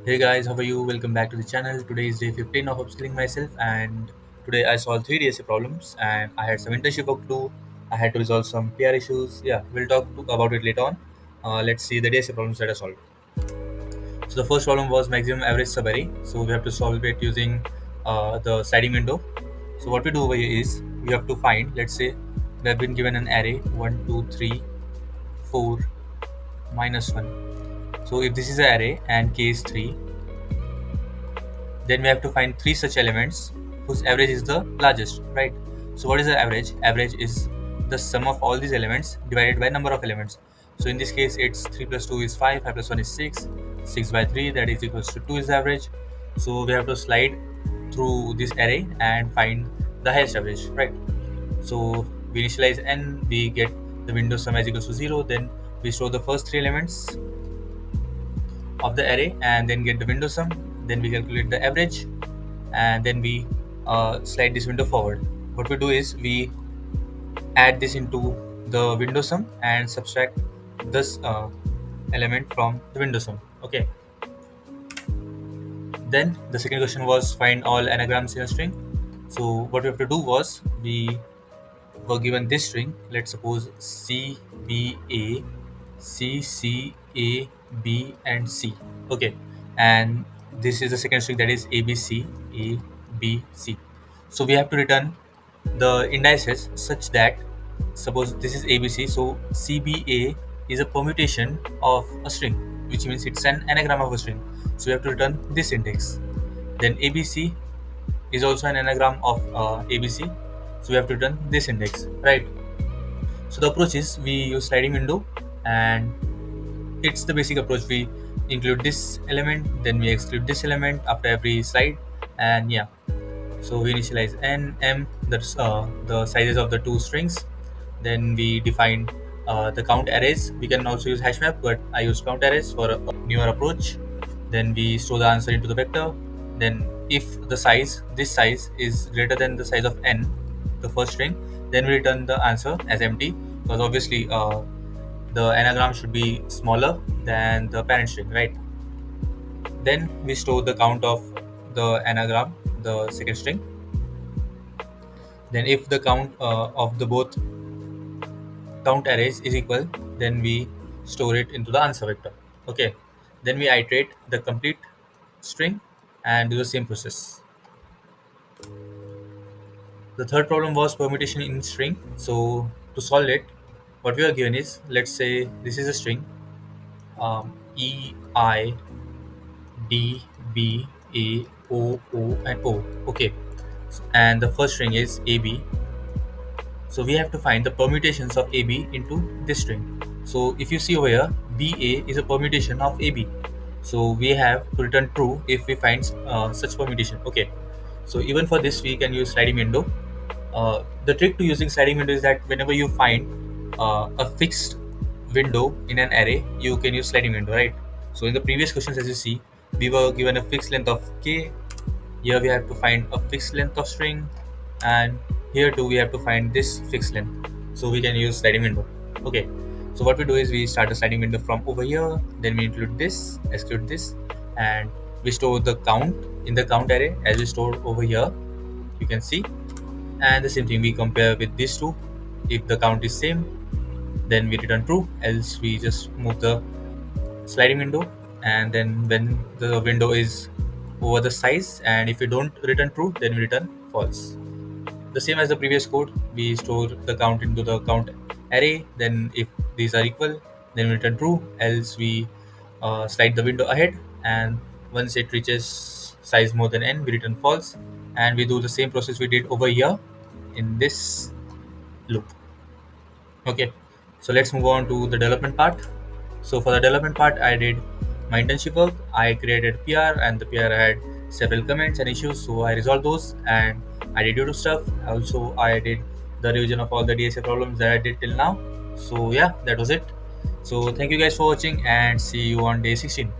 Hey guys, how are you? Welcome back to the channel. Today is day 15 of upskilling myself, and today I solved three DSA problems, and I had some internship work to do. I had to resolve some PR issues. Yeah, we'll about it later on. Let's see the DSA problems that I solved. So the first problem was maximum average subarray. So we have to solve it using the sliding window. So what we do over here is we have to find. Let's say we have been given an array 1, 2, 3, 4, minus 1. So if this is an array and k is 3, then we have to find three such elements whose average is the largest, right? So what is the average? Average is the sum of all these elements divided by number of elements. So in this case, it's 3 plus 2 is 5, 5 plus 1 is 6, 6 by 3, that is equals to 2 is the average. So we have to slide through this array and find the highest average, right? So we initialize n, we get the window sum as equals to 0, then we store the first three elements of the array and then get the window sum, then we calculate the average, and then we slide this window forward. What we do is we add this into the window sum and subtract this element from the window sum. Okay, then the second question was find all anagrams in a string. So what we have to do was we were given this string. Let's suppose C B A C C A B and C. Okay, and this is the second string, that is ABC A B C. So we have to return the indices such that, suppose this is ABC, so CBA is a permutation of a string, which means it's an anagram of a string. So we have to return this index. Then ABC is also an anagram of ABC, so we have to return this index, right? So the approach is we use sliding window, and it's the basic approach. We include this element, then we exclude this element after every slide, and yeah. So we initialize n, m, that's the sizes of the two strings. Then we define the count arrays. We can also use hash map, but I use count arrays for a newer approach. Then we store the answer into the vector. Then if this size is greater than the size of n, the first string, then we return the answer as empty, because obviously the anagram should be smaller than the parent string, right? Then we store the count of the anagram, the second string. Then if the count of the both count arrays is equal, then we store it into the answer vector. Okay, then we iterate the complete string and do the same process. The third problem was permutation in string. So to solve it, what we are given is, let's say this is a string, E I D B A O O and O. Okay, and the first string is AB. So we have to find the permutations of AB into this string. So if you see over here, BA is a permutation of AB. So we have to return true if we find such permutation. Okay, so even for this we can use sliding window. The trick to using sliding window is that whenever you find a fixed window in an array, you can use sliding window, right? So in the previous questions, as you see, we were given a fixed length of k. Here we have to find a fixed length of string, and here too we have to find this fixed length. So we can use sliding window. Okay, so what we do is we start a sliding window from over here, then we include this, exclude this, and we store the count in the count array as we stored over here, you can see. And the same thing, we compare with these two. If the count is same, then we return true, else we just move the sliding window, and then when the window is over the size, and if we don't return true, then we return false. The same as the previous code, we store the count into the count array, then if these are equal, then we return true, else we slide the window ahead, and once it reaches size more than n, we return false, and we do the same process we did over here in this loop. Okay, so let's move on to the development part. So for the development part, I did my internship work. I created PR, and the PR had several comments and issues, so I resolved those, and I did YouTube stuff. Also, I did the revision of all the DSA problems that I did till now. So yeah, that was it. So thank you guys for watching, and see you on day 16.